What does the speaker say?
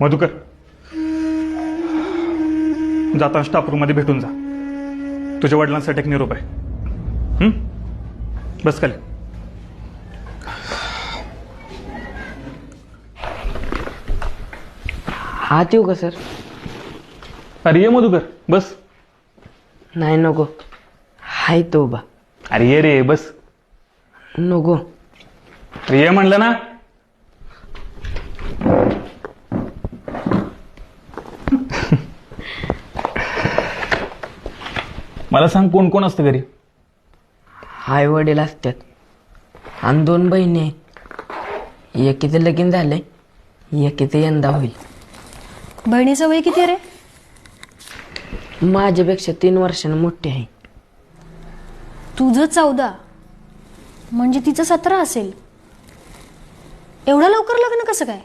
मधुकर, जाता staff room मध्ये भेटून जा. तुझ्या वडिलांसाठी एक निरोप आहे. बस खाली. हात येऊ का सर? अरे ये मधुकर, बस. नाही नको, हाय तो उभा. अरे ये रे, बस. नको. अरे ये म्हणलं ना. मला सांग, कोण कोण असतं घरी? आई वडील असतात आणि 2 बहिणी आहेत. एकीचं लगीन झालंय, एकीचं यंदा होईल. बहिणीचं वय किती रे? माझ्यापेक्षा 3 वर्षानं मोठी आहे. तुझं 14 म्हणजे तिचं 17 असेल. एवढं लवकर लग्न कसं काय?